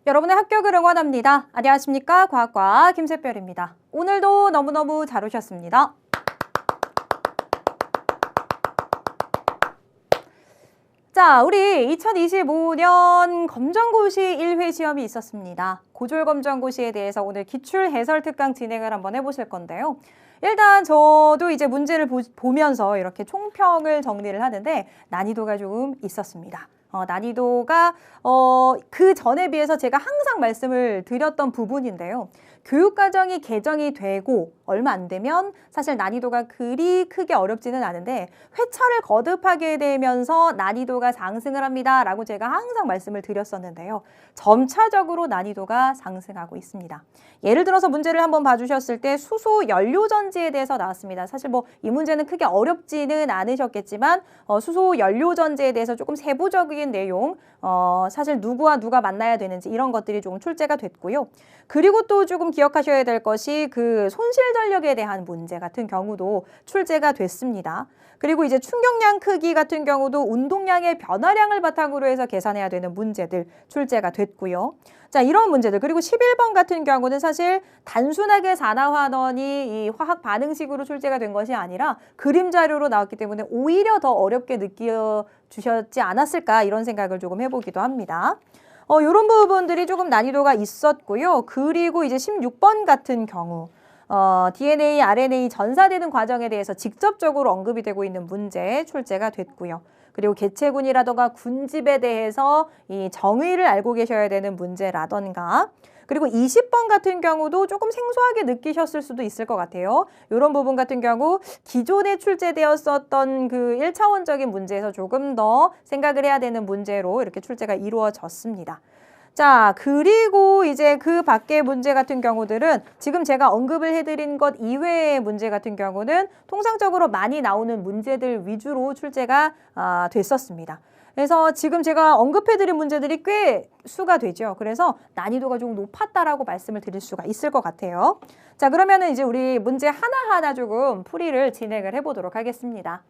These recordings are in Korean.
여러분의 합격을 응원합니다. 안녕하십니까? 과학과 김샛별입니다. 오늘도 너무너무 잘 오셨습니다. 자, 우리 2025년 검정고시 1회 시험이 있었습니다. 고졸검정고시에 대해서 오늘 기출 해설 특강 진행을 한번 해보실 건데요. 일단 저도 이제 문제를 보면서 이렇게 총평을 정리를 하는데 난이도가 조금 있었습니다. 난이도가 그 전에 비해서 제가 항상 말씀을 드렸던 부분인데요. 교육과정이 개정이 되고 얼마 안 되면 사실 난이도가 그리 크게 어렵지는 않은데 회차를 거듭하게 되면서 난이도가 상승을 합니다 라고 제가 항상 말씀을 드렸었는데요. 점차적으로 난이도가 상승하고 있습니다. 예를 들어서 문제를 한번 봐주셨을 때 수소 연료전지에 대해서 나왔습니다. 사실 뭐 이 문제는 크게 어렵지는 않으셨겠지만 수소 연료전지에 대해서 조금 세부적인 내용, 사실 누구와 누가 만나야 되는지 이런 것들이 조금 출제가 됐고요. 그리고 또 조금 기억하셔야 될 것이 그 손실 전력에 대한 문제 같은 경우도 출제가 됐습니다. 그리고 이제 충격량 크기 같은 경우도 운동량의 변화량을 바탕으로 해서 계산해야 되는 문제들 출제가 됐고요. 자, 이런 문제들. 그리고 11번 같은 경우는 사실 단순하게 산화환원이 이 화학 반응식으로 출제가 된 것이 아니라 그림 자료로 나왔기 때문에 오히려 더 어렵게 느껴주셨지 않았을까 이런 생각을 조금 해보기도 합니다. 이런 부분들이 조금 난이도가 있었고요. 그리고 이제 16번 같은 경우 DNA, RNA 전사되는 과정에 대해서 직접적으로 언급이 되고 있는 문제 출제가 됐고요. 그리고 개체군이라던가 군집에 대해서 이 정의를 알고 계셔야 되는 문제라던가 그리고 20번 같은 경우도 조금 생소하게 느끼셨을 수도 있을 것 같아요. 이런 부분 같은 경우 기존에 출제되었었던 그 1차원적인 문제에서 조금 더 생각을 해야 되는 문제로 이렇게 출제가 이루어졌습니다. 자, 그리고 이제 그 밖의 문제 같은 경우들은 지금 제가 언급을 해드린 것 이외의 문제 같은 경우는 통상적으로 많이 나오는 문제들 위주로 출제가 됐었습니다. 그래서 지금 제가 언급해드린 문제들이 꽤 수가 되죠. 그래서 난이도가 좀 높았다라고 말씀을 드릴 수가 있을 것 같아요. 자, 그러면은 이제 우리 문제 하나하나 조금 풀이를 진행을 해보도록 하겠습니다.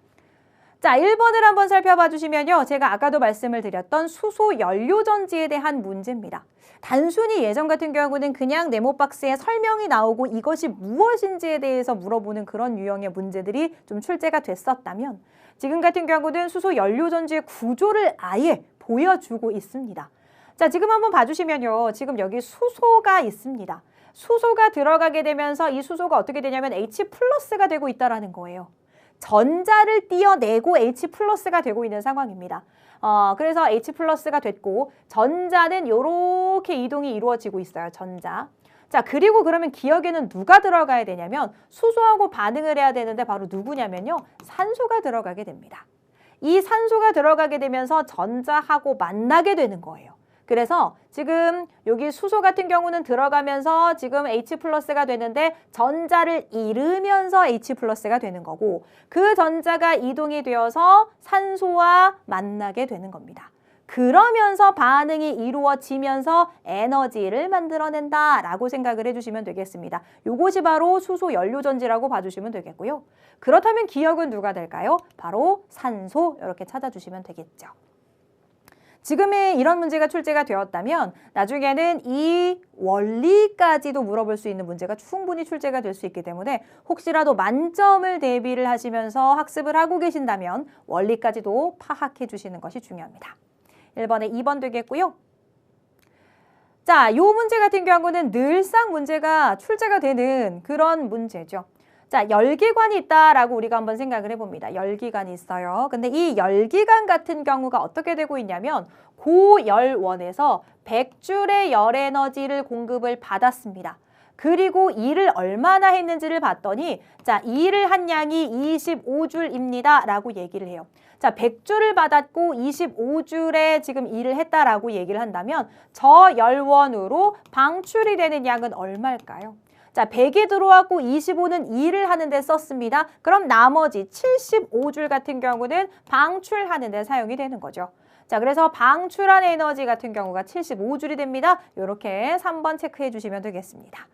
자, 1번을 한번 살펴봐 주시면요. 제가 아까도 말씀을 드렸던 수소 연료전지에 대한 문제입니다. 단순히 예전 같은 경우는 그냥 네모박스에 설명이 나오고 이것이 무엇인지에 대해서 물어보는 그런 유형의 문제들이 좀 출제가 됐었다면 지금 같은 경우는 수소 연료전지의 구조를 아예 보여주고 있습니다. 자, 지금 한번 봐주시면요. 지금 여기 수소가 있습니다. 수소가 들어가게 되면서 이 수소가 어떻게 되냐면 H+가 되고 있다는 거예요. 전자를 띄어내고 H+가 되고 있는 상황입니다. 그래서 H+가 됐고 전자는 이렇게 이동이 이루어지고 있어요. 전자. 자, 그리고 그러면 기억에는 누가 들어가야 되냐면 수소하고 반응을 해야 되는데 바로 누구냐면요. 산소가 들어가게 됩니다. 이 산소가 들어가게 되면서 전자하고 만나게 되는 거예요. 그래서 지금 여기 수소 같은 경우는 들어가면서 지금 H+가 되는데 전자를 잃으면서 H+가 되는 거고 그 전자가 이동이 되어서 산소와 만나게 되는 겁니다. 그러면서 반응이 이루어지면서 에너지를 만들어낸다라고 생각을 해주시면 되겠습니다. 이것이 바로 수소 연료전지라고 봐주시면 되겠고요. 그렇다면 기억은 누가 될까요? 바로 산소 이렇게 찾아주시면 되겠죠. 지금의 이런 문제가 출제가 되었다면 나중에는 이 원리까지도 물어볼 수 있는 문제가 충분히 출제가 될 수 있기 때문에 혹시라도 만점을 대비를 하시면서 학습을 하고 계신다면 원리까지도 파악해 주시는 것이 중요합니다. 1번에 2번 되겠고요. 자, 이 문제 같은 경우는 늘상 문제가 출제가 되는 그런 문제죠. 자, 열기관이 있다라고 우리가 한번 생각을 해봅니다. 열기관이 있어요. 근데 이 열기관 같은 경우가 어떻게 되고 있냐면 고열원에서 100줄의 열에너지를 공급을 받았습니다. 그리고 일을 얼마나 했는지를 봤더니 자, 일을 한 양이 25줄입니다 라고 얘기를 해요. 자, 100줄을 받았고 25줄에 지금 일을 했다라고 얘기를 한다면 저 열원으로 방출이 되는 양은 얼마일까요? 자, 100이 들어왔고 25는 일을 하는 데 썼습니다. 그럼 나머지 75줄 같은 경우는 방출하는 데 사용이 되는 거죠. 자, 그래서 방출한 에너지 같은 경우가 75줄이 됩니다. 이렇게 3번 체크해 주시면 되겠습니다.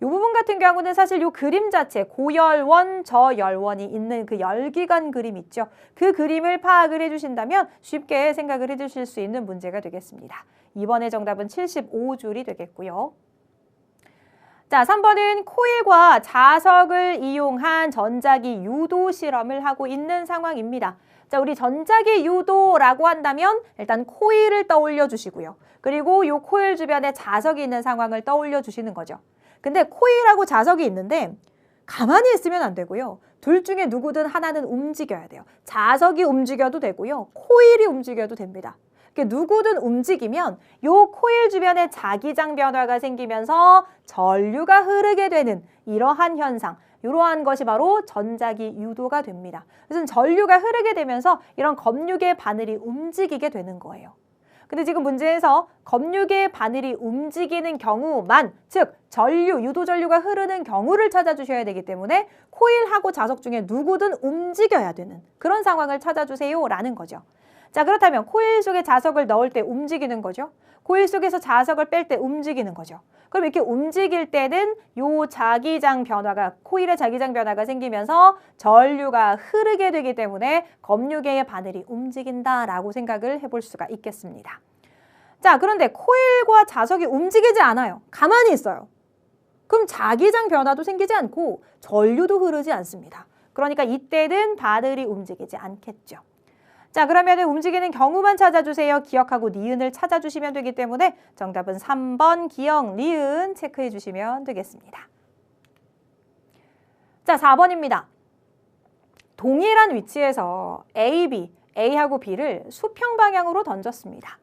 이 부분 같은 경우는 사실 이 그림 자체 고열원, 저열원이 있는 그 열기관 그림 있죠. 그 그림을 파악을 해주신다면 쉽게 생각을 해주실 수 있는 문제가 되겠습니다. 이번에 정답은 75줄이 되겠고요. 자, 3번은 코일과 자석을 이용한 전자기 유도 실험을 하고 있는 상황입니다. 자, 우리 전자기 유도라고 한다면 일단 코일을 떠올려 주시고요. 그리고 이 코일 주변에 자석이 있는 상황을 떠올려 주시는 거죠. 근데 코일하고 자석이 있는데 가만히 있으면 안 되고요. 둘 중에 누구든 하나는 움직여야 돼요. 자석이 움직여도 되고요. 코일이 움직여도 됩니다. 누구든 움직이면 이 코일 주변에 자기장 변화가 생기면서 전류가 흐르게 되는 이러한 현상, 이러한 것이 바로 전자기 유도가 됩니다. 그래서 전류가 흐르게 되면서 이런 검육의 바늘이 움직이게 되는 거예요. 근데 지금 문제에서 검육의 바늘이 움직이는 경우만, 즉 전류, 유도 전류가 흐르는 경우를 찾아주셔야 되기 때문에 코일하고 자석 중에 누구든 움직여야 되는 그런 상황을 찾아주세요라는 거죠. 자, 그렇다면 코일 속에 자석을 넣을 때 움직이는 거죠. 코일 속에서 자석을 뺄 때 움직이는 거죠. 그럼 이렇게 움직일 때는 요 자기장 변화가, 코일의 자기장 변화가 생기면서 전류가 흐르게 되기 때문에 검유계의 바늘이 움직인다라고 생각을 해볼 수가 있겠습니다. 자, 그런데 코일과 자석이 움직이지 않아요. 가만히 있어요. 그럼 자기장 변화도 생기지 않고 전류도 흐르지 않습니다. 그러니까 이때는 바늘이 움직이지 않겠죠. 자, 그러면 움직이는 경우만 찾아주세요. 기억하고 니은을 찾아주시면 되기 때문에 정답은 3번 기억, 니은 체크해 주시면 되겠습니다. 자, 4번입니다. 동일한 위치에서 A, B, A하고 B를 수평 방향으로 던졌습니다.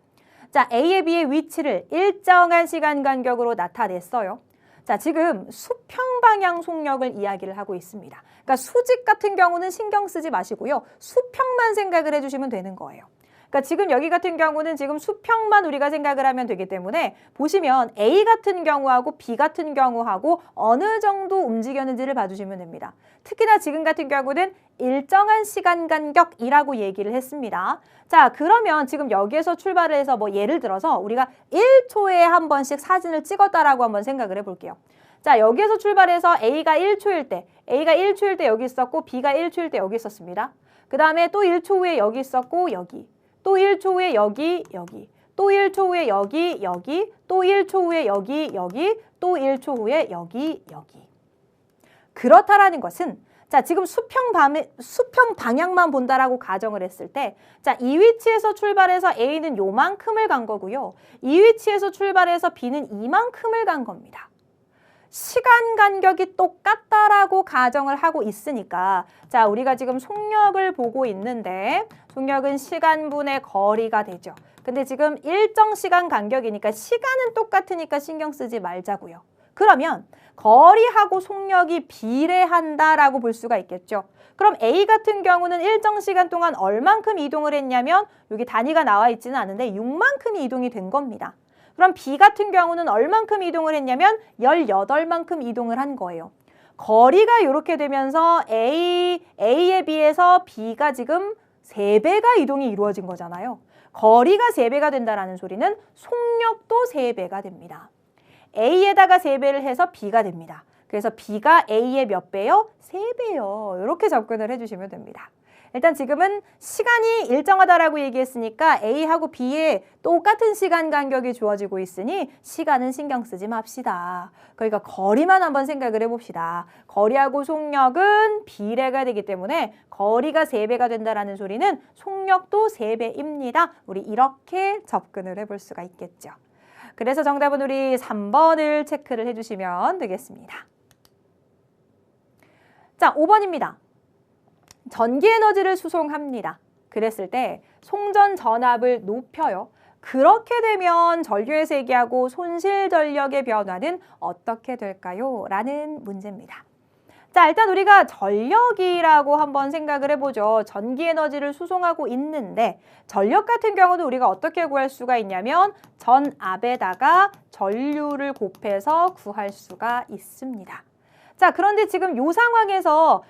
자, A의 B의 위치를 일정한 시간 간격으로 나타냈어요. 자, 지금 수평 방향 속력을 이야기를 하고 있습니다. 그러니까 수직 같은 경우는 신경 쓰지 마시고요. 수평만 생각을 해주시면 되는 거예요. 그러니까 지금 여기 같은 경우는 지금 수평만 우리가 생각을 하면 되기 때문에 보시면 A 같은 경우하고 B 같은 경우하고 어느 정도 움직였는지를 봐주시면 됩니다. 특히나 지금 같은 경우는 일정한 시간 간격이라고 얘기를 했습니다. 자, 그러면 지금 여기에서 출발을 해서 뭐 예를 들어서 우리가 1초에 한 번씩 사진을 찍었다라고 한번 생각을 해볼게요. 자, 여기에서 출발해서 A가 1초일 때 여기 있었고 B가 1초일 때 여기 있었습니다. 그 다음에 또 1초 후에 여기 있었고 여기, 또 1초 후에 여기, 또 1초 후에 여기, 또 1초 후에 여기, 또 1초 후에 여기. 그렇다라는 것은 자, 지금 수평 방향만 본다라고 가정을 했을 때, 자, 이 위치에서 출발해서 A는 요만큼을 간 거고요. 이 위치에서 출발해서 B는 이만큼을 간 겁니다. 시간 간격이 똑같다라고 가정을 하고 있으니까, 자, 우리가 지금 속력을 보고 있는데, 속력은 시간분의 거리가 되죠. 근데 지금 일정 시간 간격이니까 시간은 똑같으니까 신경 쓰지 말자고요. 그러면 거리하고 속력이 비례한다라고 볼 수가 있겠죠. 그럼 A 같은 경우는 일정 시간 동안 얼만큼 이동을 했냐면 여기 단위가 나와 있지는 않은데 6만큼이 이동이 된 겁니다. 그럼 B 같은 경우는 얼만큼 이동을 했냐면 18만큼 이동을 한 거예요. 거리가 이렇게 되면서 A에 비해서 B가 지금 3배가 이동이 이루어진 거잖아요. 거리가 3배가 된다는 소리는 속력도 3배가 됩니다. A에다가 3배를 해서 B가 됩니다. 그래서 B가 A의 몇 배요? 3배요. 이렇게 접근을 해주시면 됩니다. 일단 지금은 시간이 일정하다라고 얘기했으니까 A하고 B에 똑같은 시간 간격이 주어지고 있으니 시간은 신경 쓰지 맙시다. 그러니까 거리만 한번 생각을 해봅시다. 거리하고 속력은 비례가 되기 때문에 거리가 3배가 된다는 소리는 속력도 3배입니다. 우리 이렇게 접근을 해볼 수가 있겠죠. 그래서 정답은 우리 3번을 체크를 해주시면 되겠습니다. 자, 5번입니다. 전기 에너지를 수송합니다. 그랬을 때 송전 전압을 높여요. 그렇게 되면 전류의 세기하고 손실 전력의 변화는 어떻게 될까요? 라는 문제입니다. 자, 일단 우리가 전력이라고 한번 생각을 해보죠. 전기 에너지를 수송하고 있는데 전력 같은 경우는 우리가 어떻게 구할 수가 있냐면 전압에다가 전류를 곱해서 구할 수가 있습니다. 자, 그런데 지금 요 상황에서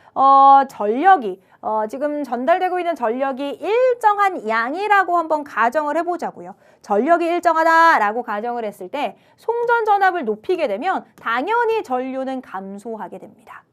전력이 지금 전달되고 있는 전력이 일정한 양이라고 한번 가정을 해보자고요. 전력이 일정하다라고 가정을 했을 때 송전 전압을 높이게 되면 당연히 전류는 감소하게 됩니다.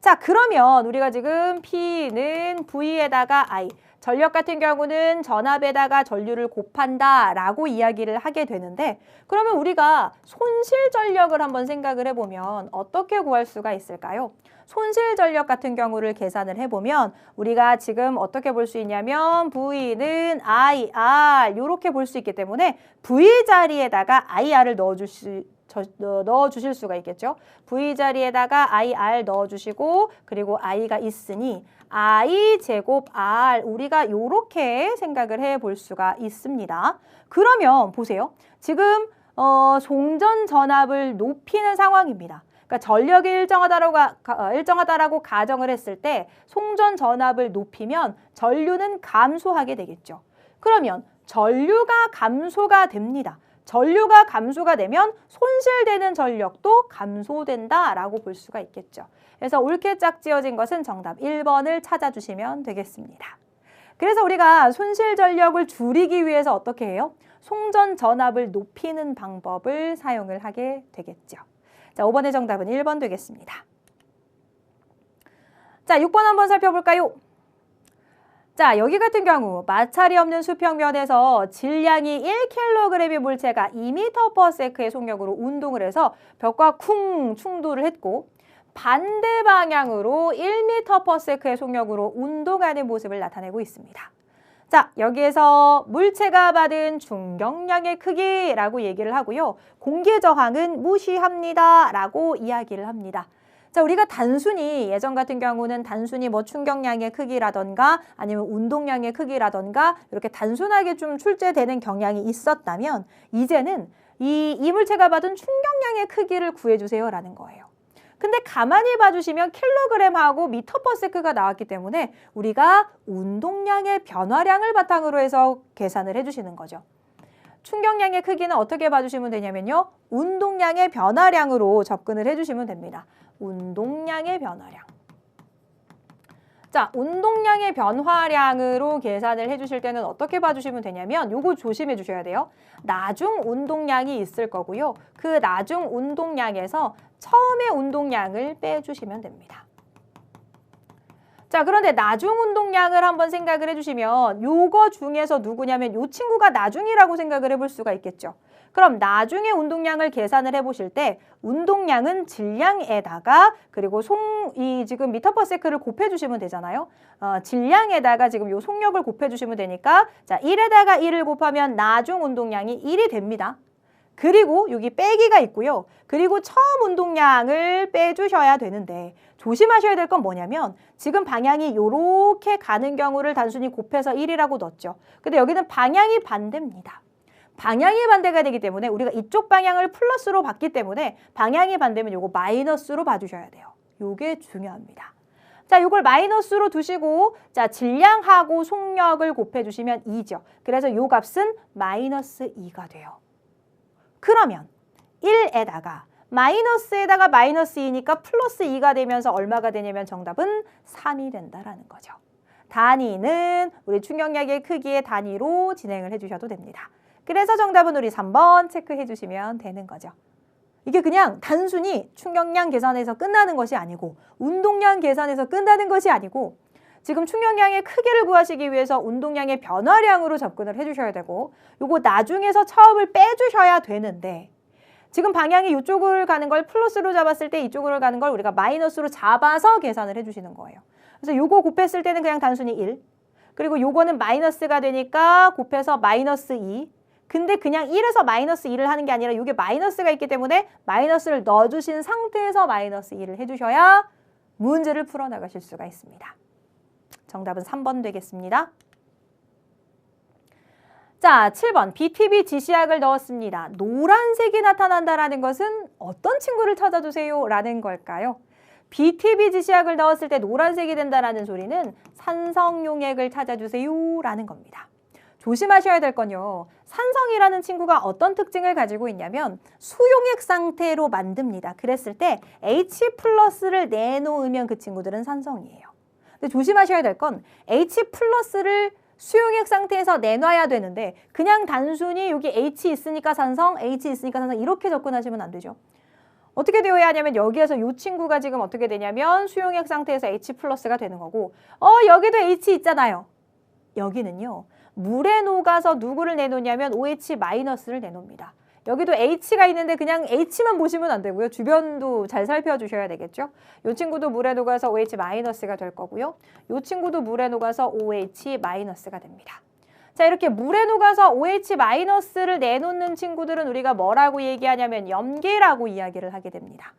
자, 그러면 우리가 지금 P는 V에다가 I, 전력 같은 경우는 전압에다가 전류를 곱한다라고 이야기를 하게 되는데, 그러면 우리가 손실 전력을 한번 생각을 해보면 어떻게 구할 수가 있을까요? 손실 전력 같은 경우를 계산을 해보면 우리가 지금 어떻게 볼 수 있냐면 V는 IR 이렇게 볼 수 있기 때문에 V 자리에다가 IR을 넣어주실 수가 있겠죠. V 자리에다가 IR 넣어주시고 그리고 I가 있으니 I 제곱 R 우리가 이렇게 생각을 해볼 수가 있습니다. 그러면 보세요. 지금 송전 전압을 높이는 상황입니다. 그러니까 전력이 일정하다라고 가정을 했을 때 송전 전압을 높이면 전류는 감소하게 되겠죠. 그러면 전류가 감소가 됩니다. 전류가 감소가 되면 손실되는 전력도 감소된다라고 볼 수가 있겠죠. 그래서 옳게 짝지어진 것은 정답 1번을 찾아주시면 되겠습니다. 그래서 우리가 손실 전력을 줄이기 위해서 어떻게 해요? 송전 전압을 높이는 방법을 사용을 하게 되겠죠. 자, 5번의 정답은 1번 되겠습니다. 자, 6번 한번 살펴볼까요? 자, 여기 같은 경우 마찰이 없는 수평면에서 질량이 1kg의 물체가 2m/s의 속력으로 운동을 해서 벽과 쿵 충돌을 했고 반대 방향으로 1m/s의 속력으로 운동하는 모습을 나타내고 있습니다. 자, 여기에서 물체가 받은 충격량의 크기라고 얘기를 하고요. 공기 저항은 무시합니다 라고 이야기를 합니다. 자, 우리가 단순히 예전 같은 경우는 단순히 뭐 충격량의 크기라던가 아니면 운동량의 크기라던가 이렇게 단순하게 좀 출제되는 경향이 있었다면 이제는 이 물체가 받은 충격량의 크기를 구해주세요 라는 거예요. 근데 가만히 봐주시면 킬로그램하고 미터/s가 나왔기 때문에 우리가 운동량의 변화량을 바탕으로 해서 계산을 해주시는 거죠. 충격량의 크기는 어떻게 봐주시면 되냐면요. 운동량의 변화량으로 접근을 해주시면 됩니다. 운동량의 변화량. 자, 운동량의 변화량으로 계산을 해주실 때는 어떻게 봐주시면 되냐면 요거 조심해 주셔야 돼요. 나중 운동량이 있을 거고요. 그 나중 운동량에서 처음의 운동량을 빼주시면 됩니다. 자, 그런데 나중 운동량을 한번 생각을 해주시면 요거 중에서 누구냐면 요 친구가 나중이라고 생각을 해볼 수가 있겠죠. 그럼 나중에 운동량을 계산을 해보실 때 운동량은 질량에다가 그리고 지금 미터/s를 곱해주시면 되잖아요. 질량에다가 지금 요 속력을 곱해주시면 되니까 자 1에다가 1을 곱하면 나중 운동량이 1이 됩니다. 그리고 여기 빼기가 있고요. 그리고 처음 운동량을 빼주셔야 되는데 조심하셔야 될 건 뭐냐면 지금 방향이 이렇게 가는 경우를 단순히 곱해서 1이라고 넣었죠. 근데 여기는 방향이 반대입니다. 방향이 반대가 되기 때문에 우리가 이쪽 방향을 플러스로 봤기 때문에 방향이 반대면 요거 마이너스로 봐주셔야 돼요. 요게 중요합니다. 자, 요걸 마이너스로 두시고 자 질량하고 속력을 곱해주시면 2죠. 그래서 요 값은 마이너스 2가 돼요. 그러면 1에다가 마이너스에다가 마이너스 2니까 플러스 2가 되면서 얼마가 되냐면 정답은 3이 된다라는 거죠. 단위는 우리 충격량의 크기의 단위로 진행을 해주셔도 됩니다. 그래서 정답은 우리 3번 체크해 주시면 되는 거죠. 이게 그냥 단순히 충격량 계산에서 끝나는 것이 아니고 운동량 계산에서 끝나는 것이 아니고 지금 충격량의 크기를 구하시기 위해서 운동량의 변화량으로 접근을 해주셔야 되고 요거 나중에서 처음을 빼주셔야 되는데 지금 방향이 이쪽으로 가는 걸 플러스로 잡았을 때 이쪽으로 가는 걸 우리가 마이너스로 잡아서 계산을 해주시는 거예요. 그래서 요거 곱했을 때는 그냥 단순히 1 그리고 요거는 마이너스가 되니까 곱해서 마이너스 2 근데 그냥 1에서 마이너스 2를 하는 게 아니라 이게 마이너스가 있기 때문에 마이너스를 넣어주신 상태에서 마이너스 2를 해주셔야 문제를 풀어나가실 수가 있습니다. 정답은 3번 되겠습니다. 자, 7번 BTB 지시약을 넣었습니다. 노란색이 나타난다라는 것은 어떤 친구를 찾아주세요? 라는 걸까요? BTB 지시약을 넣었을 때 노란색이 된다라는 소리는 산성용액을 찾아주세요 라는 겁니다. 조심하셔야 될 건요. 산성이라는 친구가 어떤 특징을 가지고 있냐면 수용액 상태로 만듭니다. 그랬을 때 H+를 내놓으면 그 친구들은 산성이에요. 근데 조심하셔야 될 건 H+를 수용액 상태에서 내놔야 되는데 그냥 단순히 여기 H 있으니까 산성, H 있으니까 산성 이렇게 접근하시면 안 되죠. 어떻게 되어야 하냐면 여기에서 이 친구가 지금 어떻게 되냐면 수용액 상태에서 H+가 되는 거고 여기도 H 있잖아요. 여기는요. 물에 녹아서 누구를 내놓냐면 OH-를 내놓습니다. 여기도 H가 있는데 그냥 H만 보시면 안 되고요. 주변도 잘 살펴주셔야 되겠죠. 이 친구도 물에 녹아서 OH-가 될 거고요. 이 친구도 물에 녹아서 OH-가 됩니다. 자, 이렇게 물에 녹아서 OH-를 내놓는 친구들은 우리가 뭐라고 얘기하냐면 염계라고 이야기를 하게 됩니다.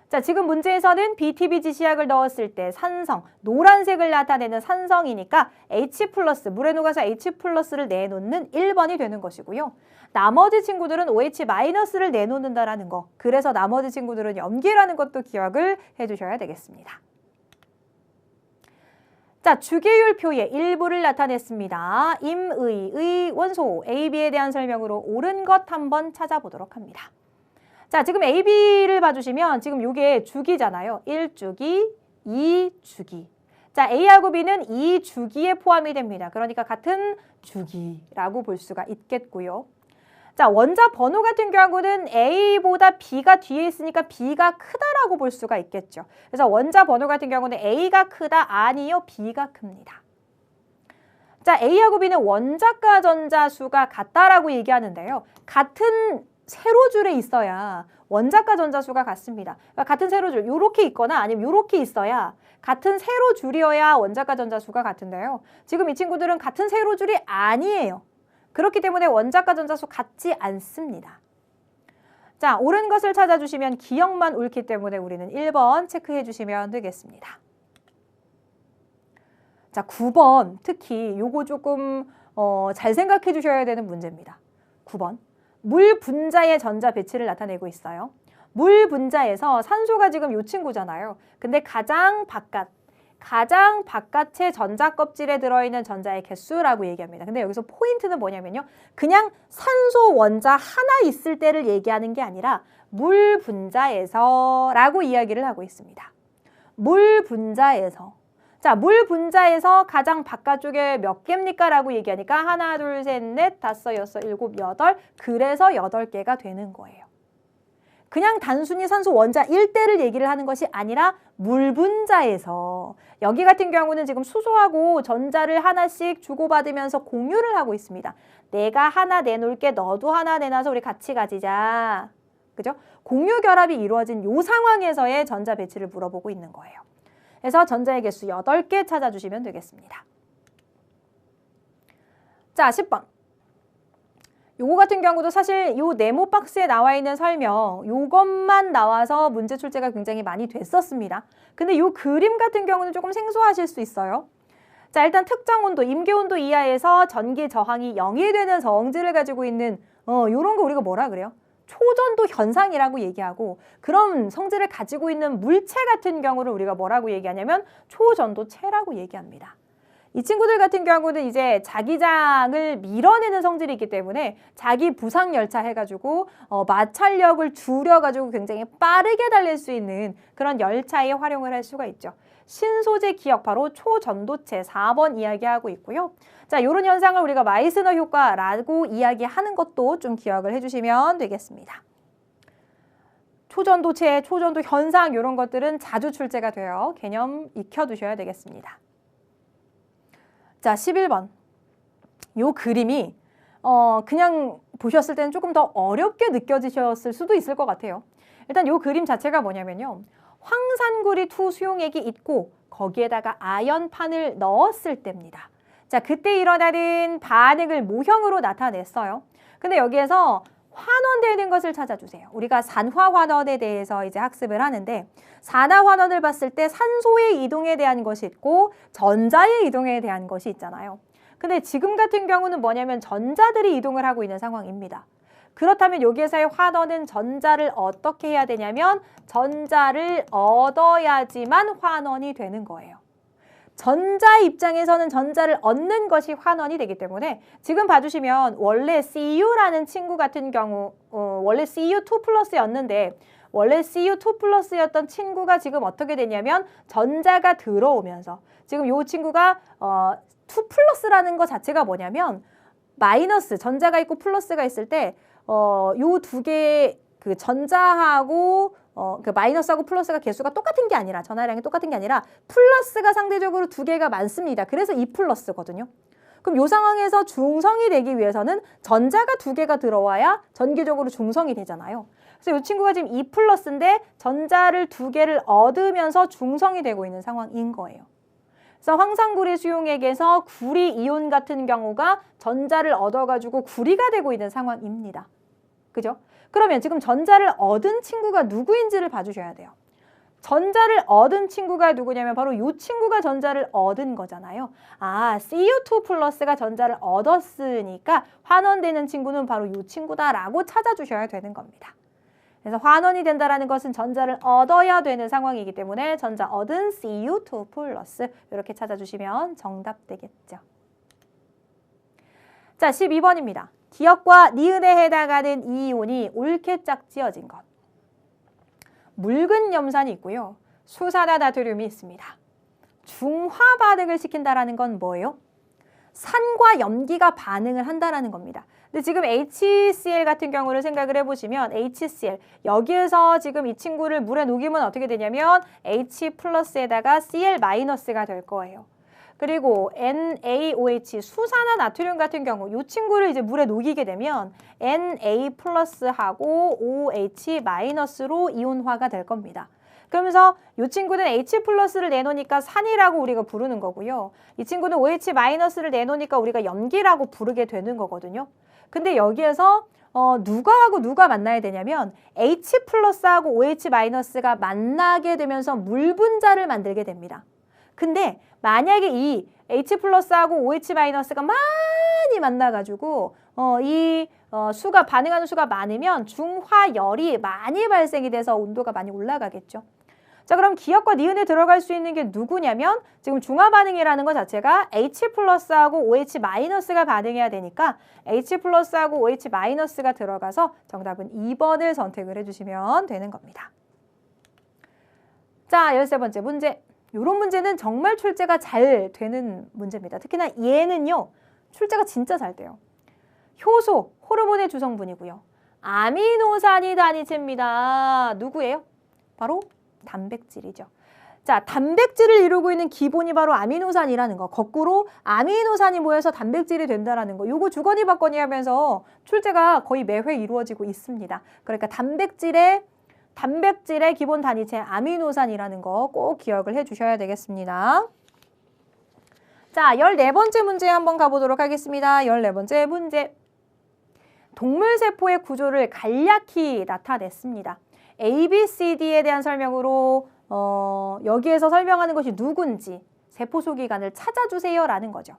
자, 지금 문제에서는 BTB 지시약을 넣었을 때 산성, 노란색을 나타내는 산성이니까 H+, 물에 녹아서 H+를 내놓는 1번이 되는 것이고요. 나머지 친구들은 OH-를 내놓는다라는 거. 그래서 나머지 친구들은 염기라는 것도 기억을 해주셔야 되겠습니다. 자, 주기율표의 일부를 나타냈습니다. 임의의 원소 AB에 대한 설명으로 옳은 것 한번 찾아보도록 합니다. 자, 지금 AB를 봐주시면 지금 이게 주기잖아요. 1주기, 2주기. 자, A하고 B는 2주기에 포함이 됩니다. 그러니까 같은 주기라고 볼 수가 있겠고요. 자, 원자 번호 같은 경우는 A보다 B가 뒤에 있으니까 B가 크다라고 볼 수가 있겠죠. 그래서 원자 번호 같은 경우는 A가 크다, 아니요, B가 큽니다. 자, A하고 B는 원자과 전자수가 같다라고 얘기하는데요. 같은 세로줄에 있어야 원자과 전자수가 같습니다. 그러니까 같은 세로줄, 요렇게 있거나 아니면 요렇게 있어야 같은 세로줄이어야 원자과 전자수가 같은데요. 지금 이 친구들은 같은 세로줄이 아니에요. 그렇기 때문에 원자과 전자수 같지 않습니다. 자, 옳은 것을 찾아주시면 기억만 옳기 때문에 우리는 1번 체크해 주시면 되겠습니다. 자, 9번 특히 요거 조금 잘 생각해 주셔야 되는 문제입니다. 9번. 물 분자의 전자 배치를 나타내고 있어요. 물 분자에서 산소가 지금 이 친구잖아요. 근데 가장 바깥의 전자 껍질에 들어있는 전자의 개수라고 얘기합니다. 근데 여기서 포인트는 뭐냐면요. 그냥 산소 원자 하나 있을 때를 얘기하는 게 아니라 물 분자에서 라고 이야기를 하고 있습니다. 물 분자에서. 자, 물 분자에서 가장 바깥쪽에 몇 개입니까? 라고 얘기하니까 하나, 둘, 셋, 넷, 다섯, 여섯, 일곱, 여덟. 그래서 8개가 되는 거예요. 그냥 단순히 산소 원자 1대를 얘기를 하는 것이 아니라 물 분자에서 여기 같은 경우는 지금 수소하고 전자를 하나씩 주고받으면서 공유를 하고 있습니다. 내가 하나 내놓을게, 너도 하나 내놔서 우리 같이 가지자. 그죠? 공유 결합이 이루어진 이 상황에서의 전자 배치를 물어보고 있는 거예요. 그래서 전자의 개수 8개 찾아주시면 되겠습니다. 자, 10번. 요거 같은 경우도 사실 요 네모 박스에 나와 있는 설명 요것만 나와서 문제 출제가 굉장히 많이 됐었습니다. 근데 요 그림 같은 경우는 조금 생소하실 수 있어요. 자, 일단 특정 온도, 임계 온도 이하에서 전기 저항이 0이 되는 성질을 가지고 있는 요런 거 우리가 뭐라 그래요? 초전도 현상이라고 얘기하고, 그런 성질을 가지고 있는 물체 같은 경우를 우리가 뭐라고 얘기하냐면 초전도체라고 얘기합니다. 이 친구들 같은 경우는 이제 자기장을 밀어내는 성질이 있기 때문에 자기 부상 열차 해가지고 마찰력을 줄여가지고 굉장히 빠르게 달릴 수 있는 그런 열차에 활용을 할 수가 있죠. 신소재 기억, 바로 초전도체 4번 이야기하고 있고요. 자, 이런 현상을 우리가 마이스너 효과라고 이야기하는 것도 좀 기억을 해주시면 되겠습니다. 초전도체, 초전도 현상 이런 것들은 자주 출제가 돼요. 개념 익혀두셔야 되겠습니다. 자, 11번. 요 그림이 그냥 보셨을 때는 조금 더 어렵게 느껴지셨을 수도 있을 것 같아요. 일단 요 그림 자체가 뭐냐면요. 황산구리 투 수용액이 있고 거기에다가 아연판을 넣었을 때입니다. 자, 그때 일어나는 반응을 모형으로 나타냈어요. 근데 여기에서 환원되는 것을 찾아주세요. 우리가 산화환원에 대해서 이제 학습을 하는데, 산화환원을 봤을 때 산소의 이동에 대한 것이 있고 전자의 이동에 대한 것이 있잖아요. 근데 지금 같은 경우는 뭐냐면 전자들이 이동을 하고 있는 상황입니다. 그렇다면 여기에서의 환원은 전자를 어떻게 해야 되냐면 전자를 얻어야지만 환원이 되는 거예요. 전자 입장에서는 전자를 얻는 것이 환원이 되기 때문에 지금 봐주시면 원래 CU라는 친구 같은 경우 원래 CU2 플러스였는데 원래 CU2 플러스였던 친구가 지금 어떻게 되냐면 전자가 들어오면서 지금 이 친구가 2 플러스라는 것 자체가 뭐냐면 마이너스, 전자가 있고 플러스가 있을 때 요 두 개의 그 전자하고 그 마이너스하고 플러스가 개수가 똑같은 게 아니라 전하량이 똑같은 게 아니라 플러스가 상대적으로 두 개가 많습니다. 그래서 2 플러스거든요. 그럼 이 상황에서 중성이 되기 위해서는 전자가 두 개가 들어와야 전기적으로 중성이 되잖아요. 그래서 이 친구가 지금 2 플러스인데 전자를 두 개를 얻으면서 중성이 되고 있는 상황인 거예요. 그래서 황산구리 수용액에서 구리 이온 같은 경우가 전자를 얻어가지고 구리가 되고 있는 상황입니다. 그죠? 그러면 지금 전자를 얻은 친구가 누구인지를 봐주셔야 돼요. 전자를 얻은 친구가 누구냐면 바로 이 친구가 전자를 얻은 거잖아요. 아, CU2 플러스가 전자를 얻었으니까 환원되는 친구는 바로 이 친구다라고 찾아주셔야 되는 겁니다. 그래서 환원이 된다는 것은 전자를 얻어야 되는 상황이기 때문에 전자 얻은 CU2 플러스 이렇게 찾아주시면 정답 되겠죠. 자, 12번입니다. 기역과 니은에 해당하는 이온이 옳게 짝지어진 것. 묽은 염산이 있고요. 수산화나트륨이 있습니다. 중화 반응을 시킨다는 건 뭐예요? 산과 염기가 반응을 한다는 겁니다. 근데 지금 HCl 같은 경우를 생각을 해보시면 HCl, 여기에서 지금 이 친구를 물에 녹이면 어떻게 되냐면 H 플러스에다가 Cl 마이너스가 될 거예요. 그리고 NaOH, 수산화나트륨 같은 경우 이 친구를 이제 물에 녹이게 되면 Na 플러스하고 OH 마이너스로 이온화가 될 겁니다. 그러면서 이 친구는 H 플러스를 내놓으니까 산이라고 우리가 부르는 거고요. 이 친구는 OH 마이너스를 내놓으니까 우리가 염기라고 부르게 되는 거거든요. 근데 여기에서 누가 만나야 되냐면 H 플러스하고 OH 마이너스가 만나게 되면서 물 분자를 만들게 됩니다. 근데 만약에 이 H 플러스하고 OH 마이너스가 많이 만나가지고 수가 반응하는 수가 많으면 중화열이 많이 발생이 돼서 온도가 많이 올라가겠죠. 자, 그럼 기역과 니은에 들어갈 수 있는 게 누구냐면 지금 중화 반응이라는 것 자체가 H 플러스하고 OH 마이너스가 반응해야 되니까 H 플러스하고 OH 마이너스가 들어가서 정답은 2번을 선택을 해주시면 되는 겁니다. 자, 13번째 문제. 이런 문제는 정말 출제가 잘 되는 문제입니다. 특히나 얘는요, 출제가 진짜 잘 돼요. 효소, 호르몬의 주성분이고요. 아미노산이 단위체입니다. 누구예요? 바로 단백질이죠. 자, 단백질을 이루고 있는 기본이 바로 아미노산이라는 거. 거꾸로 아미노산이 모여서 단백질이 된다는 거. 요거 주거니 받거니 하면서 출제가 거의 매회 이루어지고 있습니다. 그러니까 단백질의 기본 단위체 아미노산이라는 거 꼭 기억을 해주셔야 되겠습니다. 자, 14번째 문제 한번 가보도록 하겠습니다. 14번째 문제. 동물세포의 구조를 간략히 나타냈습니다. A, B, C, D에 대한 설명으로 여기에서 설명하는 것이 누군지 세포소기관을 찾아주세요 라는 거죠.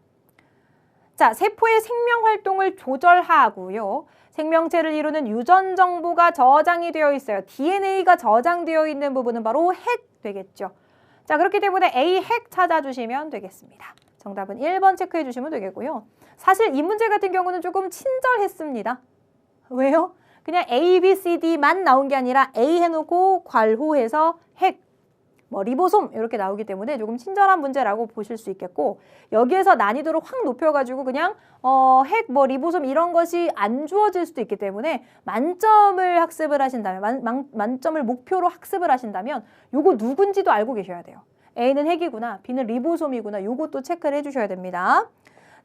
자, 세포의 생명활동을 조절하고요. 생명체를 이루는 유전 정보가 저장이 되어 있어요. DNA가 저장되어 있는 부분은 바로 핵 되겠죠. 자, 그렇기 때문에 A 핵 찾아주시면 되겠습니다. 정답은 1번 체크해 주시면 되겠고요. 사실 이 문제 같은 경우는 조금 친절했습니다. 왜요? 그냥 A, B, C, D만 나온 게 아니라 A 해놓고 괄호해서 핵, 리보솜 이렇게 나오기 때문에 조금 친절한 문제라고 보실 수 있겠고, 여기에서 난이도를 확 높여가지고 그냥 핵, 리보솜 이런 것이 안 주어질 수도 있기 때문에 만점을 학습을 하신다면, 만점을 목표로 학습을 하신다면 요거 누군지도 알고 계셔야 돼요. A는 핵이구나, B는 리보솜이구나, 요것도 체크를 해주셔야 됩니다.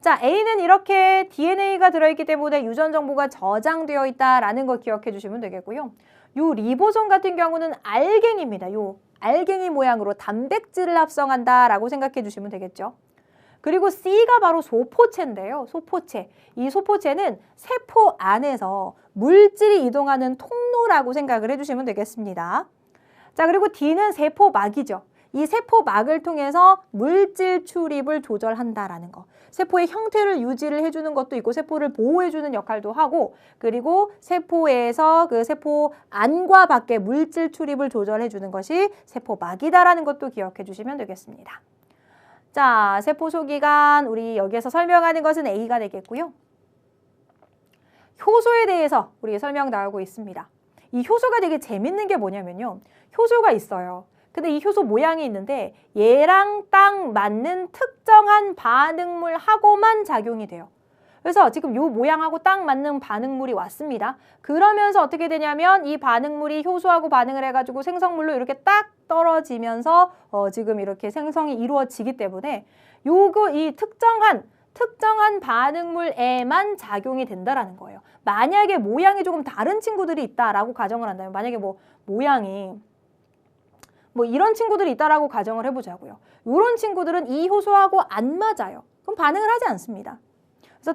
자, A는 이렇게 DNA가 들어있기 때문에 유전 정보가 저장되어 있다라는 거 기억해 주시면 되겠고요. 요 리보솜 같은 경우는 알갱이입니다. 요 알갱이 모양으로 단백질을 합성한다라고 생각해 주시면 되겠죠. 그리고 C가 바로 소포체인데요. 소포체. 이 소포체는 세포 안에서 물질이 이동하는 통로라고 생각을 해주시면 되겠습니다. 자, 그리고 D는 세포막이죠. 이 세포막을 통해서 물질 출입을 조절한다라는 거. 세포의 형태를 유지를 해주는 것도 있고 세포를 보호해주는 역할도 하고, 그리고 세포에서 그 세포 안과 밖에 물질 출입을 조절해주는 것이 세포막이다라는 것도 기억해 주시면 되겠습니다. 자, 세포 소기관 우리 여기에서 설명하는 것은 A가 되겠고요. 효소에 대해서 우리 설명 나오고 있습니다. 이 효소가 되게 재밌는 게 뭐냐면요. 효소가 있어요. 근데 이 효소 모양이 있는데 얘랑 딱 맞는 특정한 반응물하고만 작용이 돼요. 그래서 지금 요 모양하고 딱 맞는 반응물이 왔습니다. 그러면서 어떻게 되냐면 이 반응물이 효소하고 반응을 해가지고 생성물로 이렇게 딱 떨어지면서 지금 이렇게 생성이 이루어지기 때문에 요거 이 특정한 반응물에만 작용이 된다라는 거예요. 만약에 모양이 조금 다른 친구들이 있다라고 가정을 한다면, 만약에 뭐 모양이 뭐 이런 친구들이 있다라고 가정을 해보자고요. 이런 친구들은 이 효소하고 안 맞아요. 그럼 반응을 하지 않습니다. 그래서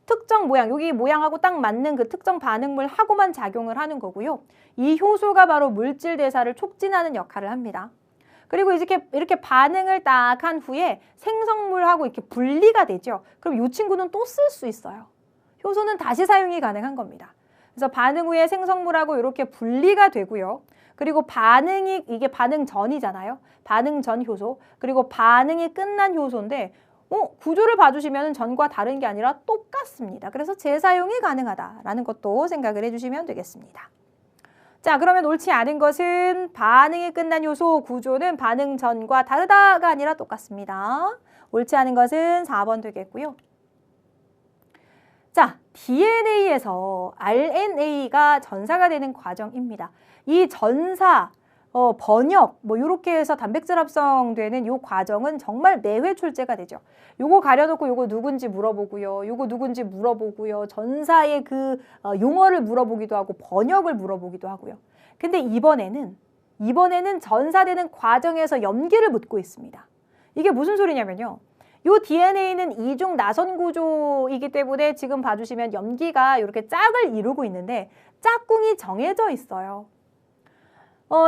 특정 모양, 여기 모양하고 딱 맞는 그 특정 반응물하고만 작용을 하는 거고요. 이 효소가 바로 물질 대사를 촉진하는 역할을 합니다. 그리고 이렇게 반응을 딱 한 후에 생성물하고 이렇게 분리가 되죠. 그럼 이 친구는 또 쓸 수 있어요. 효소는 다시 사용이 가능한 겁니다. 그래서 반응 후에 생성물하고 이렇게 분리가 되고요. 그리고 이게 반응 전이잖아요. 반응 전 효소. 그리고 반응이 끝난 효소인데 구조를 봐주시면 전과 다른 게 아니라 똑같습니다. 그래서 재사용이 가능하다라는 것도 생각을 해주시면 되겠습니다. 자, 그러면 옳지 않은 것은 반응이 끝난 효소 구조는 반응 전과 다르다가 아니라 똑같습니다. 옳지 않은 것은 4번 되겠고요. 자, DNA에서 RNA가 전사가 되는 과정입니다. 이 전사, 번역, 뭐 이렇게 해서 단백질 합성되는 이 과정은 정말 매회 출제가 되죠. 요거 가려놓고 요거 누군지 물어보고요. 요거 누군지 물어보고요. 전사의 그 용어를 물어보기도 하고 번역을 물어보기도 하고요. 근데 이번에는 전사되는 과정에서 염기를 묻고 있습니다. 이게 무슨 소리냐면요. 요 DNA는 이중 나선 구조이기 때문에 지금 봐주시면 염기가 이렇게 짝을 이루고 있는데 짝꿍이 정해져 있어요.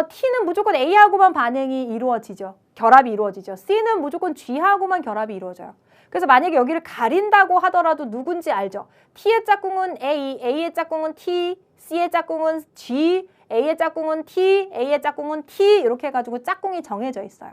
T는 무조건 A하고만 반응이 이루어지죠. 결합이 이루어지죠. C는 무조건 G하고만 결합이 이루어져요. 그래서 만약에 여기를 가린다고 하더라도 누군지 알죠. T의 짝꿍은 A, A의 짝꿍은 T, C의 짝꿍은 G, A의 짝꿍은 T, A의 짝꿍은 T 이렇게 해가지고 짝꿍이 정해져 있어요.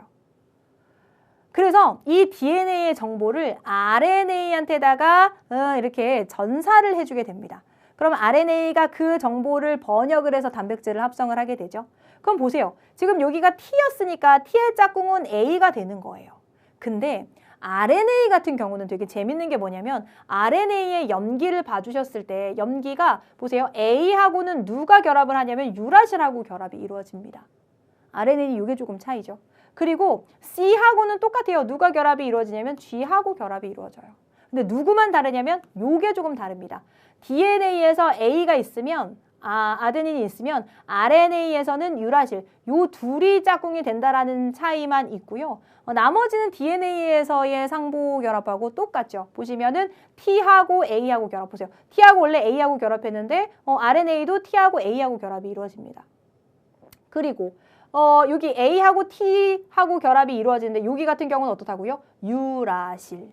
그래서 이 DNA의 정보를 RNA한테다가 이렇게 전사를 해주게 됩니다. 그럼 RNA가 그 정보를 번역을 해서 단백질을 합성을 하게 되죠. 그럼 보세요. 지금 여기가 T였으니까 T의 짝꿍은 A가 되는 거예요. 근데 RNA 같은 경우는 되게 재밌는 게 뭐냐면 RNA의 염기를 봐주셨을 때 염기가 보세요. A하고는 누가 결합을 하냐면 유라실하고 결합이 이루어집니다. RNA는 이게 조금 차이죠. 그리고 C하고는 똑같아요. 누가 결합이 이루어지냐면 G하고 결합이 이루어져요. 근데 누구만 다르냐면 요게 조금 다릅니다. DNA에서 A가 있으면 아데닌이 있으면 RNA에서는 유라실 요 둘이 짝꿍이 된다라는 차이만 있고요. 나머지는 DNA에서의 상보 결합하고 똑같죠. 보시면은 T하고 A하고 결합 보세요. T하고 원래 A하고 결합했는데 RNA도 T하고 A하고 결합이 이루어집니다. 그리고 여기 A하고 T하고 결합이 이루어지는데 여기 같은 경우는 어떻다고요? 유라실.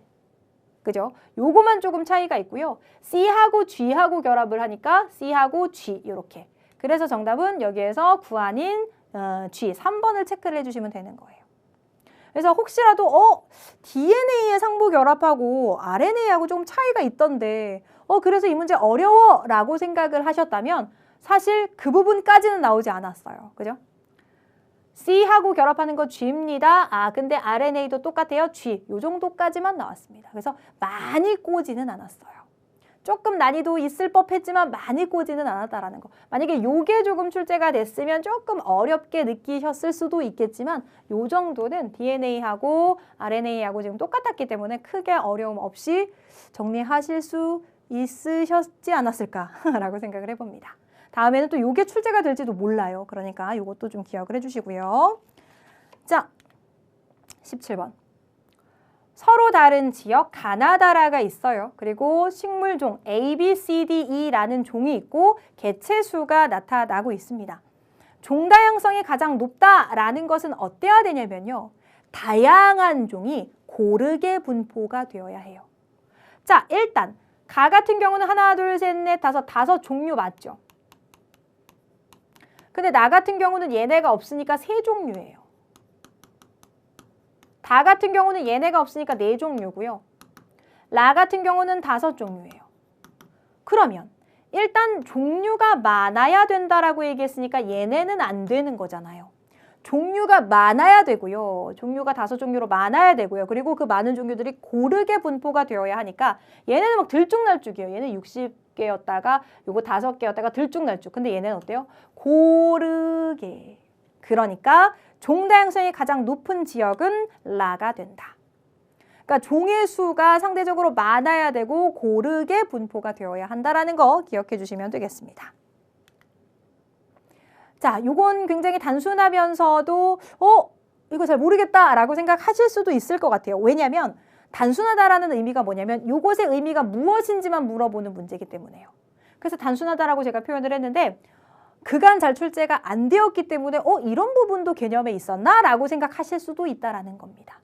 그죠? 요거만 조금 차이가 있고요. C하고 G하고 결합을 하니까 C하고 G 이렇게. 그래서 정답은 여기에서 구아닌 G 3번을 체크를 해주시면 되는 거예요. 그래서 혹시라도 DNA의 상부 결합하고 RNA하고 좀 차이가 있던데 그래서 이 문제 어려워 라고 생각을 하셨다면 사실 그 부분까지는 나오지 않았어요. 그죠? C하고 결합하는 거 G입니다. 근데 RNA도 똑같아요. G. 요 정도까지만 나왔습니다. 그래서 많이 꼬지는 않았어요. 조금 난이도 있을 법했지만 많이 꼬지는 않았다라는 거. 만약에 요게 조금 출제가 됐으면 조금 어렵게 느끼셨을 수도 있겠지만 요 정도는 DNA하고 RNA하고 지금 똑같았기 때문에 크게 어려움 없이 정리하실 수 있으셨지 않았을까라고 생각을 해봅니다. 다음에는 또 요게 출제가 될지도 몰라요. 그러니까 요것도 좀 기억을 해주시고요. 자, 17번. 서로 다른 지역 가나다라가 있어요. 그리고 식물종 A, B, C, D, E라는 종이 있고 개체수가 나타나고 있습니다. 종 다양성이 가장 높다라는 것은 어때야 되냐면요. 다양한 종이 고르게 분포가 되어야 해요. 자, 일단 가 같은 경우는 하나, 둘, 셋, 넷, 다섯 종류 맞죠? 근데 나 같은 경우는 얘네가 없으니까 3종류예요. 다 같은 경우는 얘네가 없으니까 4종류고요. 라 같은 경우는 5종류예요. 그러면 일단 종류가 많아야 된다라고 얘기했으니까 얘네는 안 되는 거잖아요. 종류가 많아야 되고요. 종류가 5종류로 많아야 되고요. 그리고 그 많은 종류들이 고르게 분포가 되어야 하니까 얘네는 막 들쭉날쭉이에요. 얘는 60개였다가 요거 5개였다가 들쭉날쭉. 근데 얘네는 어때요? 고르게. 그러니까 종 다양성이 가장 높은 지역은 라가 된다. 그러니까 종의 수가 상대적으로 많아야 되고 고르게 분포가 되어야 한다라는 거 기억해 주시면 되겠습니다. 자, 요건 굉장히 단순하면서도 이거 잘 모르겠다라고 생각하실 수도 있을 것 같아요. 왜냐하면 단순하다라는 의미가 뭐냐면 요것의 의미가 무엇인지만 물어보는 문제이기 때문에요. 그래서 단순하다라고 제가 표현을 했는데 그간 잘 출제가 안 되었기 때문에 이런 부분도 개념에 있었나? 라고 생각하실 수도 있다라는 겁니다.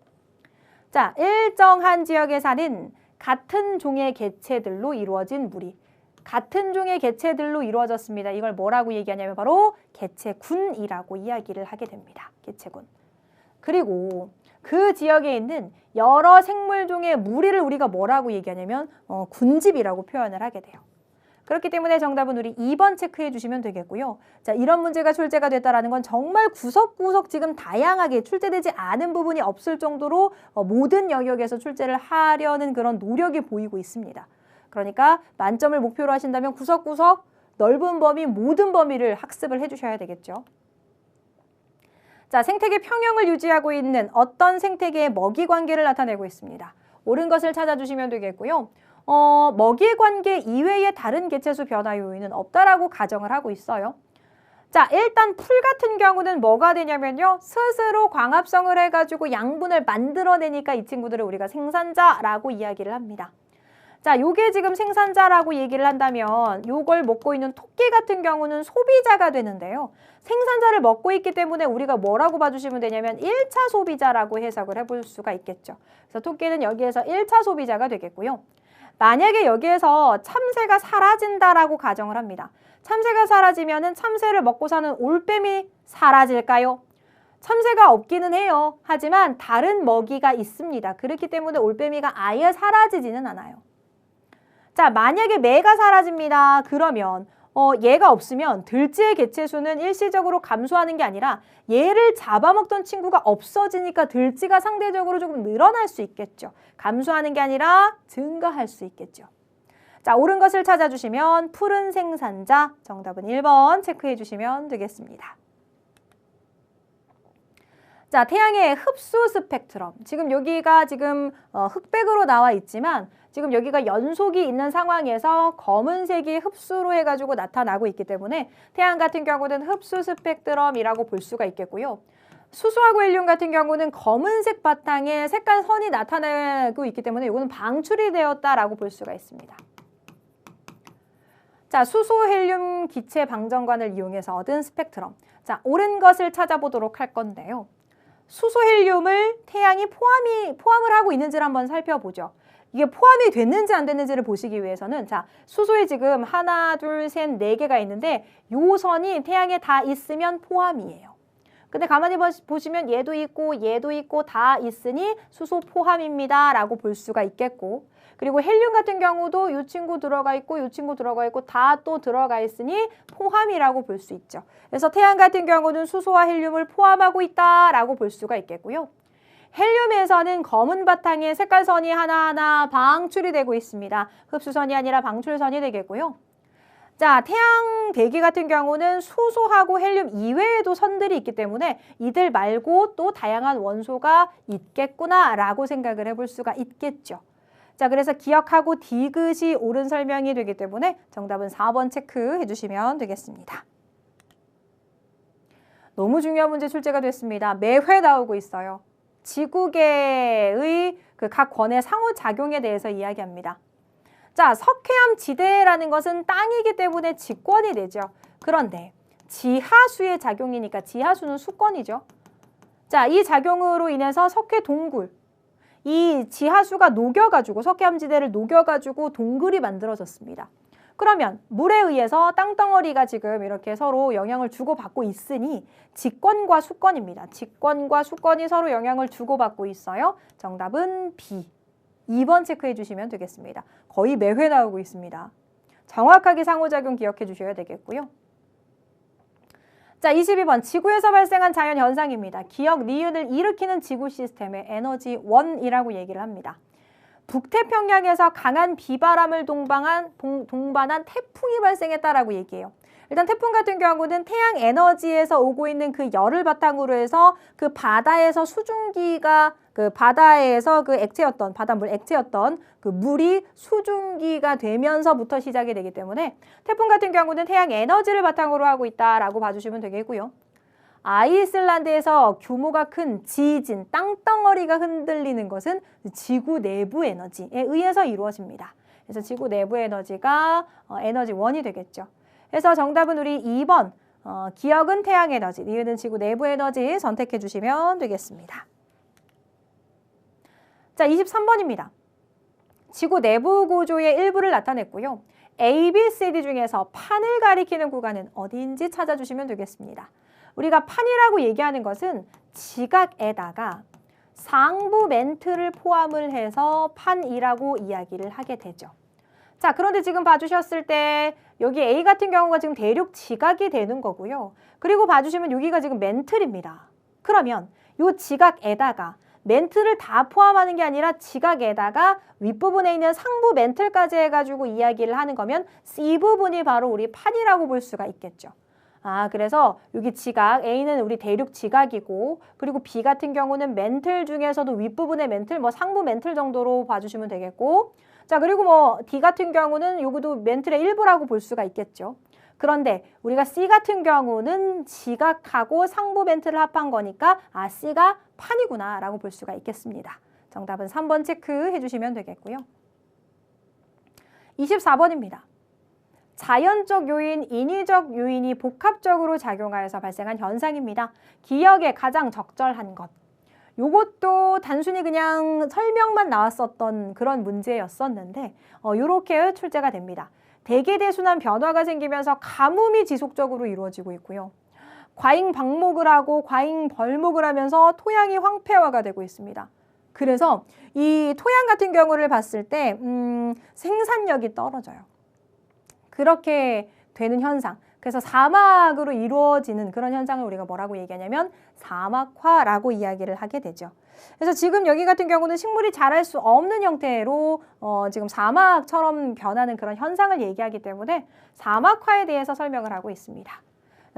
자, 일정한 지역에 사는 같은 종의 개체들로 이루어진 무리. 같은 종의 개체들로 이루어졌습니다. 이걸 뭐라고 얘기하냐면 바로 개체군이라고 이야기를 하게 됩니다. 개체군. 그리고 그 지역에 있는 여러 생물종의 무리를 우리가 뭐라고 얘기하냐면 군집이라고 표현을 하게 돼요. 그렇기 때문에 정답은 우리 2번 체크해 주시면 되겠고요. 자, 이런 문제가 출제가 됐다라는 건 정말 구석구석 지금 다양하게 출제되지 않은 부분이 없을 정도로 모든 영역에서 출제를 하려는 그런 노력이 보이고 있습니다. 그러니까 만점을 목표로 하신다면 구석구석 넓은 범위, 모든 범위를 학습을 해주셔야 되겠죠. 자, 생태계 평형을 유지하고 있는 어떤 생태계의 먹이 관계를 나타내고 있습니다. 옳은 것을 찾아주시면 되겠고요. 먹이 관계 이외의 다른 개체수 변화 요인은 없다라고 가정을 하고 있어요. 자, 일단 풀 같은 경우는 뭐가 되냐면요. 스스로 광합성을 해가지고 양분을 만들어내니까 이 친구들을 우리가 생산자라고 이야기를 합니다. 자, 요게 지금 생산자라고 얘기를 한다면 요걸 먹고 있는 토끼 같은 경우는 소비자가 되는데요. 생산자를 먹고 있기 때문에 우리가 뭐라고 봐주시면 되냐면 1차 소비자라고 해석을 해볼 수가 있겠죠. 그래서 토끼는 여기에서 1차 소비자가 되겠고요. 만약에 여기에서 참새가 사라진다라고 가정을 합니다. 참새가 사라지면은 참새를 먹고 사는 올빼미 사라질까요? 참새가 없기는 해요. 하지만 다른 먹이가 있습니다. 그렇기 때문에 올빼미가 아예 사라지지는 않아요. 자, 만약에 매가 사라집니다. 그러면 얘가 없으면 들쥐의 개체수는 일시적으로 감소하는 게 아니라 얘를 잡아먹던 친구가 없어지니까 들쥐가 상대적으로 조금 늘어날 수 있겠죠. 감소하는 게 아니라 증가할 수 있겠죠. 자, 옳은 것을 찾아주시면 푸른 생산자, 정답은 1번 체크해 주시면 되겠습니다. 자, 태양의 흡수 스펙트럼. 지금 여기가 지금 흑백으로 나와 있지만 지금 여기가 연속이 있는 상황에서 검은색이 흡수로 해가지고 나타나고 있기 때문에 태양 같은 경우는 흡수 스펙트럼이라고 볼 수가 있겠고요. 수소하고 헬륨 같은 경우는 검은색 바탕에 색깔 선이 나타나고 있기 때문에 이거는 방출이 되었다라고 볼 수가 있습니다. 자, 수소 헬륨 기체 방정관을 이용해서 얻은 스펙트럼. 자, 옳은 것을 찾아보도록 할 건데요. 수소 헬륨을 태양이 포함을 하고 있는지를 한번 살펴보죠. 이게 포함이 됐는지 안 됐는지를 보시기 위해서는 자, 수소에 지금 하나, 둘, 셋, 4개가 있는데 요 선이 태양에 다 있으면 포함이에요. 근데 가만히 보시면 얘도 있고 다 있으니 수소 포함입니다 라고 볼 수가 있겠고, 그리고 헬륨 같은 경우도 이 친구 들어가 있고 이 친구 들어가 있고 다 또 들어가 있으니 포함이라고 볼 수 있죠. 그래서 태양 같은 경우는 수소와 헬륨을 포함하고 있다라고 볼 수가 있겠고요. 헬륨에서는 검은 바탕에 색깔선이 하나하나 방출이 되고 있습니다. 흡수선이 아니라 방출선이 되겠고요. 자, 태양 대기 같은 경우는 수소하고 헬륨 이외에도 선들이 있기 때문에 이들 말고 또 다양한 원소가 있겠구나라고 생각을 해볼 수가 있겠죠. 자, 그래서 기억하고 디귿이 옳은 설명이 되기 때문에 정답은 4번 체크해 주시면 되겠습니다. 너무 중요한 문제 출제가 됐습니다. 매회 나오고 있어요. 지구계의 그 각 권의 상호작용에 대해서 이야기합니다. 자, 석회암 지대라는 것은 땅이기 때문에 직권이 되죠. 그런데 지하수의 작용이니까 지하수는 수권이죠. 자, 이 작용으로 인해서 석회 동굴, 이 지하수가 녹여가지고 석회암 지대를 녹여가지고 동굴이 만들어졌습니다. 그러면 물에 의해서 땅덩어리가 지금 이렇게 서로 영향을 주고받고 있으니 직권과 수권입니다. 직권과 수권이 서로 영향을 주고받고 있어요. 정답은 B. 2번 체크해 주시면 되겠습니다. 거의 매회 나오고 있습니다. 정확하게 상호작용 기억해 주셔야 되겠고요. 자, 22번 지구에서 발생한 자연현상입니다. 기억, 니은을 일으키는 지구 시스템의 에너지 원이라고 얘기를 합니다. 북태평양에서 강한 비바람을 동반한 태풍이 발생했다라고 얘기해요. 일단 태풍 같은 경우는 태양 에너지에서 오고 있는 그 열을 바탕으로 해서 그 바다에서 수증기가 그 바다에서 그 액체였던 바닷물 액체였던 그 물이 수증기가 되면서부터 시작이 되기 때문에 태풍 같은 경우는 태양 에너지를 바탕으로 하고 있다라고 봐주시면 되겠고요. 아이슬란드에서 규모가 큰 지진, 땅덩어리가 흔들리는 것은 지구 내부 에너지에 의해서 이루어집니다. 그래서 지구 내부 에너지가 에너지 원이 되겠죠. 그래서 정답은 우리 2번 기억은 태양 에너지, 니은은 지구 내부 에너지 선택해 주시면 되겠습니다. 자, 23번입니다. 지구 내부 구조의 일부를 나타냈고요. A, B, C, D 중에서 판을 가리키는 구간은 어디인지 찾아주시면 되겠습니다. 우리가 판이라고 얘기하는 것은 지각에다가 상부 멘트를 포함을 해서 판이라고 이야기를 하게 되죠. 자, 그런데 지금 봐주셨을 때 여기 A 같은 경우가 지금 대륙 지각이 되는 거고요. 그리고 봐주시면 여기가 지금 멘틀입니다. 그러면 이 지각에다가 멘틀을 다 포함하는 게 아니라 지각에다가 윗부분에 있는 상부 멘틀까지 해가지고 이야기를 하는 거면 C 부분이 바로 우리 판이라고 볼 수가 있겠죠. 그래서 여기 지각, A는 우리 대륙 지각이고 그리고 B 같은 경우는 멘틀 중에서도 윗부분의 멘틀, 뭐 상부 멘틀 정도로 봐주시면 되겠고 자, 그리고 뭐 D 같은 경우는 요것도 멘틀의 일부라고 볼 수가 있겠죠. 그런데 우리가 C 같은 경우는 지각하고 상부 멘틀을 합한 거니까 C가 판이구나 라고 볼 수가 있겠습니다. 정답은 3번 체크해 주시면 되겠고요. 24번입니다. 자연적 요인, 인위적 요인이 복합적으로 작용하여서 발생한 현상입니다. 기억에 가장 적절한 것. 요것도 단순히 그냥 설명만 나왔었던 그런 문제였었는데 요렇게 출제가 됩니다. 대기대순환 변화가 생기면서 가뭄이 지속적으로 이루어지고 있고요. 과잉방목을 하고 과잉벌목을 하면서 토양이 황폐화가 되고 있습니다. 그래서 이 토양 같은 경우를 봤을 때 생산력이 떨어져요. 그렇게 되는 현상. 그래서 사막으로 이루어지는 그런 현상을 우리가 뭐라고 얘기하냐면 사막화라고 이야기를 하게 되죠. 그래서 지금 여기 같은 경우는 식물이 자랄 수 없는 형태로 지금 사막처럼 변하는 그런 현상을 얘기하기 때문에 사막화에 대해서 설명을 하고 있습니다.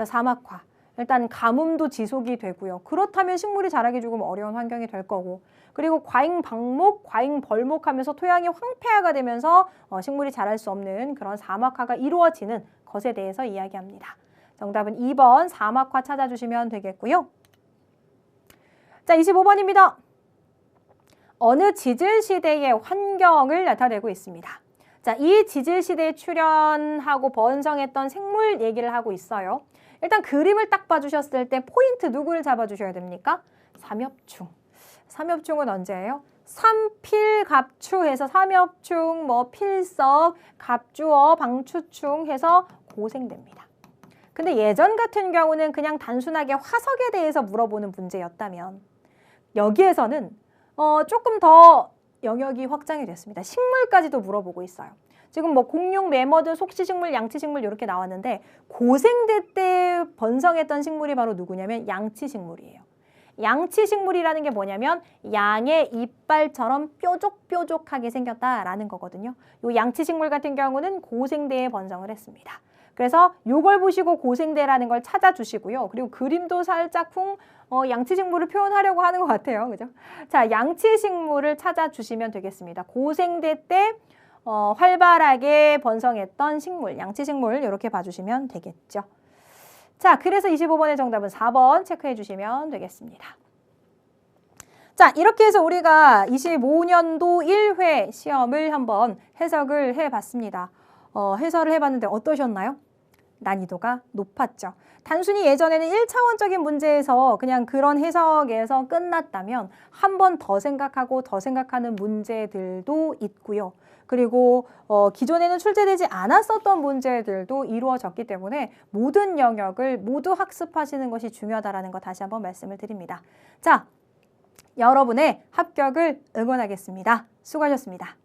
사막화. 일단 가뭄도 지속이 되고요. 그렇다면 식물이 자라기 조금 어려운 환경이 될 거고 그리고 과잉방목, 과잉벌목하면서 토양이 황폐화가 되면서 식물이 자랄 수 없는 그런 사막화가 이루어지는 것에 대해서 이야기합니다. 정답은 2번 사막화 찾아주시면 되겠고요. 자, 25번입니다. 어느 지질시대의 환경을 나타내고 있습니다. 자, 이 지질시대에 출현하고 번성했던 생물 얘기를 하고 있어요. 일단 그림을 딱 봐주셨을 때 포인트 누구를 잡아주셔야 됩니까? 삼엽충. 삼엽충은 언제예요? 삼필갑추 해서 삼엽충, 뭐 필석, 갑주어, 방추충 해서 고생됩니다. 근데 예전 같은 경우는 그냥 단순하게 화석에 대해서 물어보는 문제였다면 여기에서는 조금 더 영역이 확장이 됐습니다. 식물까지도 물어보고 있어요. 지금 뭐 공룡, 매머드, 속시식물, 양치식물 이렇게 나왔는데 고생대 때 번성했던 식물이 바로 누구냐면 양치식물이에요. 양치식물이라는 게 뭐냐면 양의 이빨처럼 뾰족뾰족하게 생겼다라는 거거든요. 이 양치식물 같은 경우는 고생대에 번성을 했습니다. 그래서 이걸 보시고 고생대라는 걸 찾아주시고요. 그리고 그림도 살짝쿵 양치식물을 표현하려고 하는 것 같아요. 그죠? 자, 양치식물을 찾아주시면 되겠습니다. 고생대 때 활발하게 번성했던 식물, 양치식물 이렇게 봐주시면 되겠죠. 자, 그래서 25번의 정답은 4번 체크해 주시면 되겠습니다. 자, 이렇게 해서 우리가 25년도 1회 시험을 한번 해석을 해봤습니다. 해설을 해봤는데 어떠셨나요? 난이도가 높았죠. 단순히 예전에는 1차원적인 문제에서 그냥 그런 해석에서 끝났다면 한 번 더 생각하고 더 생각하는 문제들도 있고요. 그리고 기존에는 출제되지 않았었던 문제들도 이루어졌기 때문에 모든 영역을 모두 학습하시는 것이 중요하다는 거 다시 한번 말씀을 드립니다. 자, 여러분의 합격을 응원하겠습니다. 수고하셨습니다.